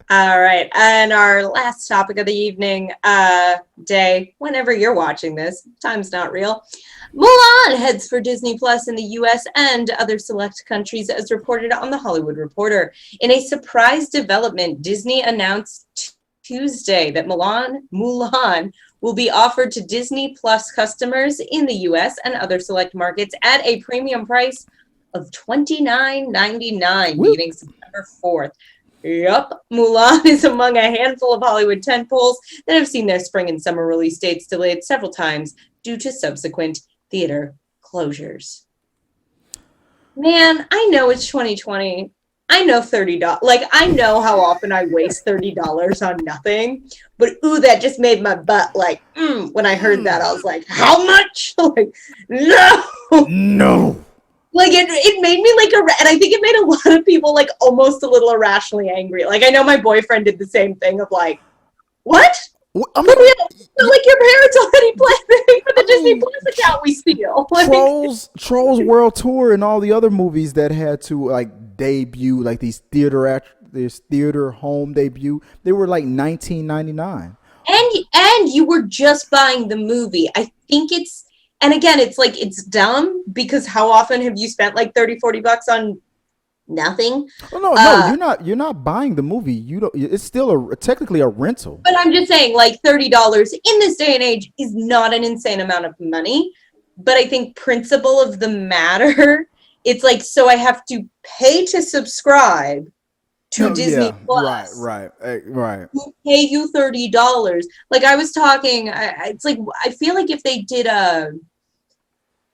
All right. And our last topic of the evening, day, whenever you're watching this, time's not real. Mulan heads for Disney Plus in the US and other select countries, as reported on The Hollywood Reporter. In a surprise development, Disney announced Tuesday that Mulan will be offered to Disney Plus customers in the US and other select markets at a premium price of $29.99, Woo. beginning September 4th. Yup, Mulan is among a handful of Hollywood tentpoles that have seen their spring and summer release dates delayed several times due to subsequent theater closures. Man, I know it's 2020. I know $30. Like, I know how often I waste $30 on nothing. But ooh, that just made my butt like, when I heard that, I was like, how much? Like, no. No. Like it made me like and I think it made a lot of people like almost a little irrationally angry. Like I know my boyfriend did the same thing of like, what? I But mean, like your parents already playing for I the Disney mean, Plus account we steal. Like, Trolls World Tour and all the other movies that had to like debut, like this theater home debut, they were like 19.99. and you were just buying the movie. I think it's and again it's like it's dumb because how often have you spent like 30-40 bucks on nothing? Oh no, you're not buying the movie. You don't. It's still technically a rental. But I'm just saying, like $30 in this day and age is not an insane amount of money. But I think principle of the matter, it's like so I have to pay to subscribe to Oh Disney yeah, right, Plus. right, right. Who pay you $30? Like I was talking, it's like I feel like if they did a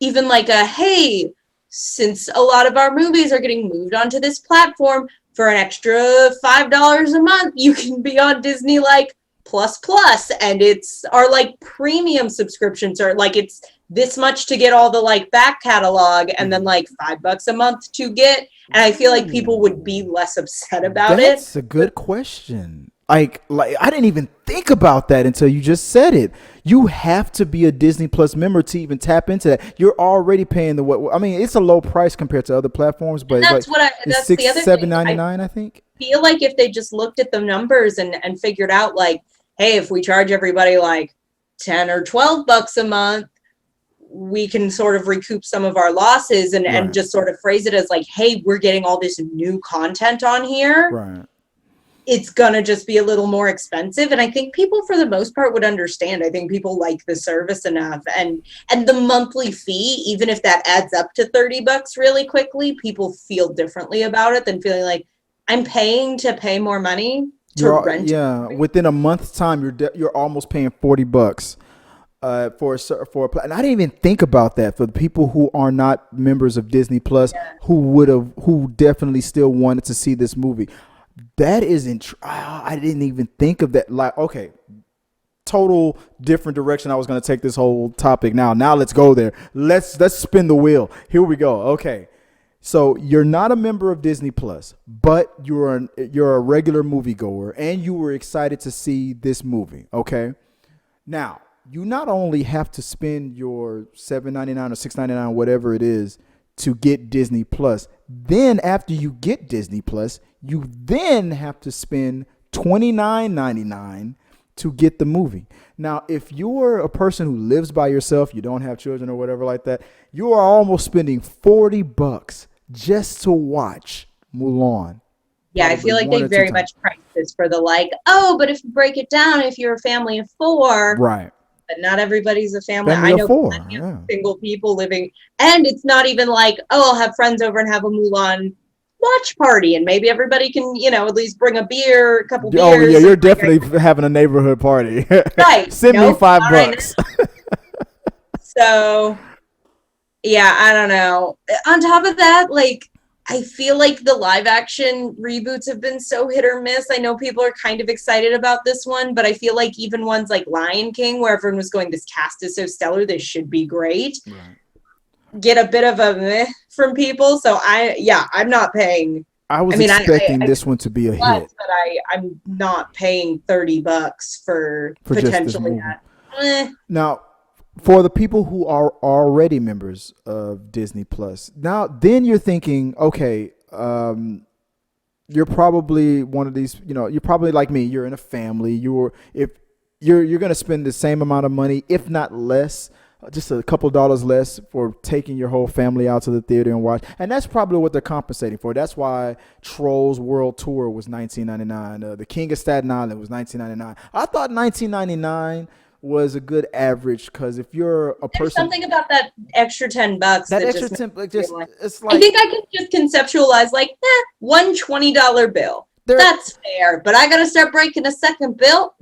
even like a hey, since a lot of our movies are getting moved onto this platform for an extra $5 a month, you can be on Disney like plus and it's our like premium subscriptions are like it's this much to get all the like back catalog and then Mhm. like $5 a month to get and I feel like people would be Ooh, less upset about it. that's a good question. Like I didn't even think about that until you just said it. You have to be a Disney Plus member to even tap into that. You're already paying the what? I mean, it's a low price compared to other platforms, but And it's like it's that's six, the other seven thing. ninety I nine, I think. feel like if they just looked at the numbers and figured out like, hey, if we charge everybody like 10 or $12 a month, we can sort of recoup some of our losses and Right, just sort of phrase it as like, hey, we're getting all this new content on here. right. It's gonna just be a little more expensive. And I think people for the most part would understand. I think people like the service enough and the monthly fee, even if that adds up to $30 really quickly, people feel differently about it than feeling like I'm paying to pay more money to rent. Yeah. Within a month's time, you're almost paying $40 and I didn't even think about that for the people who are not members of Disney Plus who definitely still wanted to see this movie. That isn't. I didn't even think of that. Like, okay, total different direction I was going to take this whole topic. Now let's go there. Let's spin the wheel. Here we go. Okay. So you're not a member of Disney Plus, but you're a regular moviegoer and you were excited to see this movie, okay? Now, you not only have to spend your $7.99 or $6.99 whatever it is to get Disney Plus, then after you get Disney Plus, you then have to spend $29.99 to get the movie. Now, if you're a person who lives by yourself, you don't have children or whatever like that, you are almost spending $40 just to watch Mulan. Yeah, I Probably feel like one they or two very times. much price this for the like, oh, but if you break it down, if you're a family of four, Right. but not everybody's a family. Family I of know four. plenty of Yeah. single people living, and it's not even like, oh, I'll have friends over and have a Mulan watch party, and maybe everybody can, at least bring a beer, a couple Oh yeah, beers, and you're like, definitely having a neighborhood party. right, Send me nope, five not right bucks. now. So yeah, I don't know. On top of that, like I feel like the live action reboots have been so hit or miss. I know people are kind of excited about this one, but I feel like even ones like Lion King, where everyone was going, this cast is so stellar, this should be great, Right. get a bit of a meh from people. So I'm not paying. I I was mean, expecting I this one to be a plus, hit but I'm not paying $30 for for just this potentially movie. that. Eh, Now, for the people who are already members of Disney Plus, now then you're thinking, okay, you're probably one of these, you're probably like me. You're in a family. If you're going to spend the same amount of money, if not less, just a couple dollars less for taking your whole family out to the theater and watch. And that's probably what they're compensating for. That's why Trolls World Tour was $19.99. The King of Staten Island was $19.99. I thought $19.99 was a good average, because if you're a There's person, something about that extra $10 that that extra just 10, makes me feel like, it's I like think I can just conceptualize like, one $20 bill. there. That's fair, but I gotta start breaking a second bill.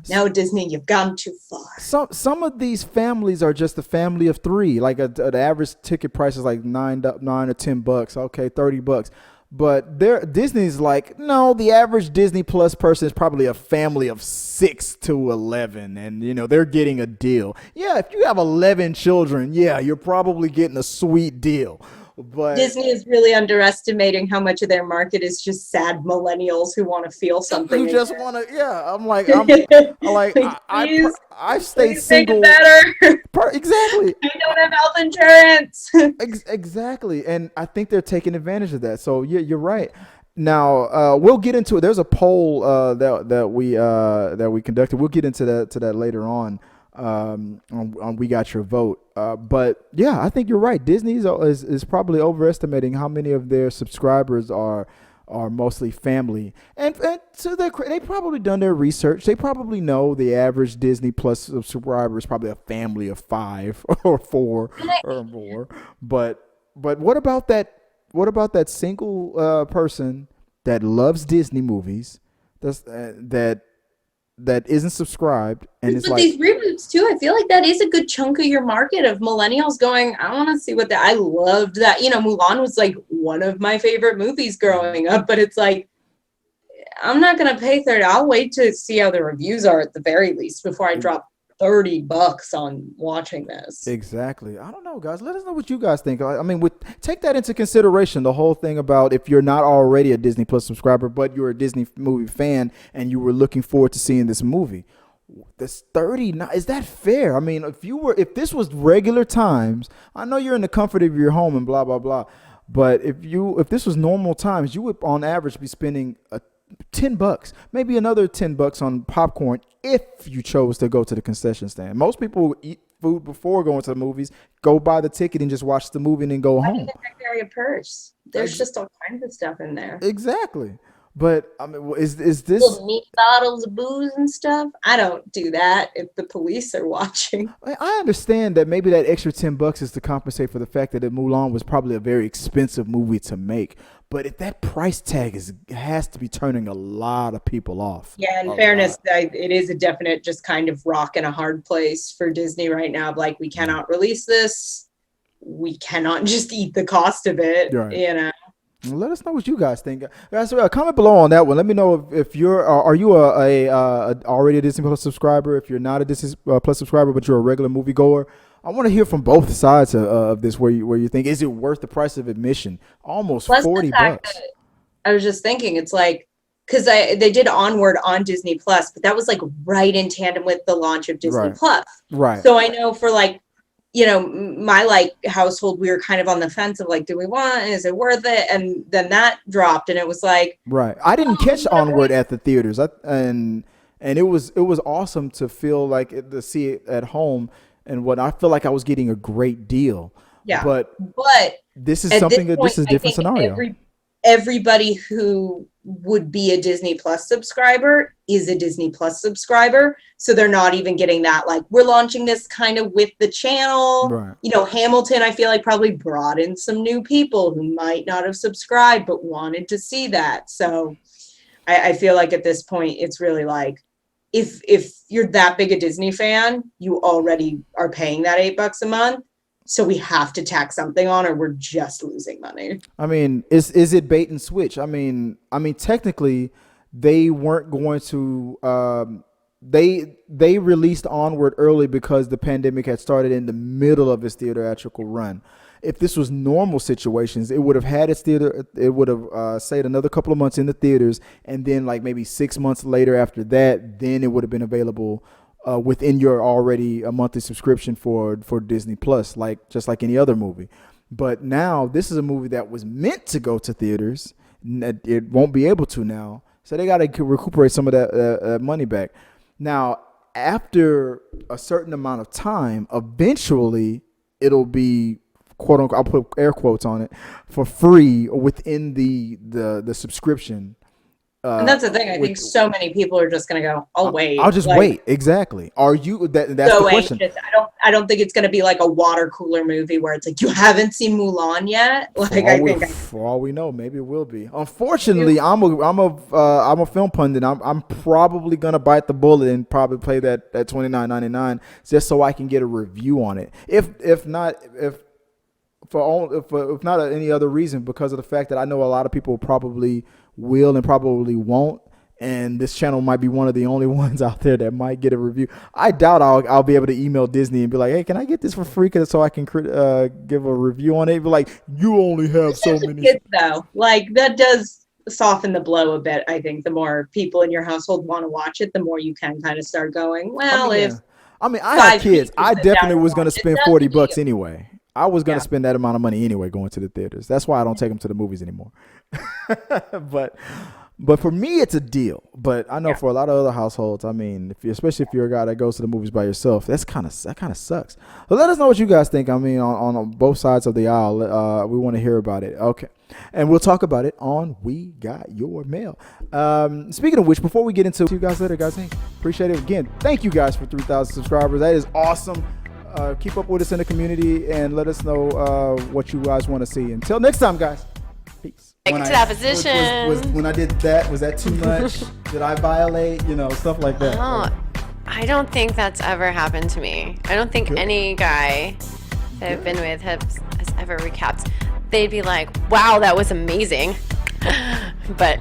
No, Disney, you've gone too far. Some of these families are just a family of three. Like the average ticket price is like nine or $10. Okay, $30. But Disney's like, no, the average Disney Plus person is probably a family of 6 to 11, and they're getting a deal. Yeah, if you have 11 children, yeah, you're probably getting a sweet deal. But Disney is really underestimating how much of their market is just sad millennials who want to feel something. who just want to, yeah. Please, I've stayed please make single. it better. Exactly. I don't have health insurance. Exactly, and I think they're taking advantage of that. So yeah, you're right. Now we'll get into it. There's a poll that we conducted. We'll get into that later on. We got your vote. But yeah, I think you're right. Disney is probably overestimating how many of their subscribers are mostly family, and to they probably done their research. They probably know the average Disney Plus subscriber is probably a family of 5 or 4 or more. But what about that? What about that single person that loves Disney movies? That isn't subscribed, and it's But like, these reboots too, I feel like that is a good chunk of your market of millennials going, I want to see what that. I loved that. Mulan was like one of my favorite movies growing up, but it's like, I'm not gonna pay 30. I'll wait to see how the reviews are at the very least before I drop $30 on watching this. exactly. I don't know, guys. Let us know what you guys think. I mean, take that into consideration. The whole thing about if you're not already a Disney Plus subscriber, but you're a Disney movie fan and you were looking forward to seeing this movie, this 30, is that fair? I mean, if this was regular times, I know you're in the comfort of your home and blah blah blah, but if this was normal times, you would on average be spending $10, maybe another $10 on popcorn if you chose to go to the concession stand. Most people eat food before going to the movies, go buy the ticket and just watch the movie and then go home. Carry a purse. There's just all kinds of stuff in there. Exactly. But I mean, is this little neat bottles of booze and stuff? I don't do that if the police are watching. I understand that maybe that extra $10 is to compensate for the fact that Mulan was probably a very expensive movie to make. But if that price tag has to be turning a lot of people off. Yeah, in fairness, it is a definite just kind of rock and a hard place for Disney right now. Like, we cannot release this. We cannot just eat the cost of it, right. Let us know what you guys think, guys. Comment below on that one. Let me know if you're are you already a Disney Plus subscriber. If you're not a Disney Plus subscriber, but you're a regular moviegoer, I want to hear from both sides of this. Where you think, is it worth the price of admission? Almost $40. I was just thinking, it's like, because they did Onward on Disney Plus, but that was like right in tandem with the launch of Disney Plus. Right. So I know for like, my household, we were kind of on the fence of like, do we want, is it worth it? And then that dropped and it was like, right. I didn't catch Onward at the theaters. And it was awesome to feel like to see it at home, and what I feel like I was getting a great deal. Yeah. But this is something this is a different scenario. Everybody who would be a Disney Plus subscriber is a Disney Plus subscriber. So they're not even getting that, like, we're launching this kind of with the channel. Right. Hamilton, I feel like, probably brought in some new people who might not have subscribed but wanted to see that. So I feel like at this point, it's really like, if you're that big a Disney fan, you already are paying that $8 a month. So we have to tack something on, or we're just losing money. I mean, is it bait and switch? I mean, technically, they weren't going to. They released Onward early because the pandemic had started in the middle of its theatrical run. If this was normal situations, it would have had its theater. It would have stayed another couple of months in the theaters, and then like maybe 6 months later after that, then it would have been available within your already a monthly subscription for Disney Plus, just like any other movie. But now this is a movie that was meant to go to theaters, It won't be able to now. So they got to recuperate some of that money back. Now, after a certain amount of time, eventually it'll be, quote unquote, I'll put air quotes on it, for free within the subscription. And that's the thing. I think so many people are just going to go, I'll wait. I'll just wait. Exactly. Are you? That's so the question. Anxious. I don't think it's going to be like a water cooler movie where it's like, you haven't seen Mulan yet. Like for all we know, maybe it will be. Unfortunately, I'm a film pundit. I'm probably gonna bite the bullet and probably play that $29.99 just so I can get a review on it. If not any other reason, because of the fact that I know a lot of people probably will and probably won't, and this channel might be one of the only ones out there that might get a review. I doubt I'll be able to email Disney and be like, hey, can I get this for free so I can give a review on it? Be like, you only have so many. Kids, though, like that does soften the blow a bit. I think the more people in your household want to watch it, the more you can kind of start going, well, I have kids. I definitely was going to spend $40 anyway. I was going to spend that amount of money anyway going to the theaters. That's why I don't take them to the movies anymore. But for me, it's a deal. But I know for a lot of other households, I mean, especially if you're a guy that goes to the movies by yourself, that kind of sucks. So let us know what you guys think. I mean, on both sides of the aisle, we want to hear about it. Okay. And we'll talk about it on We Got Your Mail. Speaking of which, before we get into you guys later, guys, hey, appreciate it again. Thank you guys for 3,000 subscribers. That is awesome. Keep up with us in the community and let us know what you guys want to see. Until next time, guys. Peace. Get to that position. When I did that, was that too much? Did I violate? Stuff like that. Oh, I don't think that's ever happened to me. I don't think any guy that I've been with has ever recapped. They'd be like, wow, that was amazing. But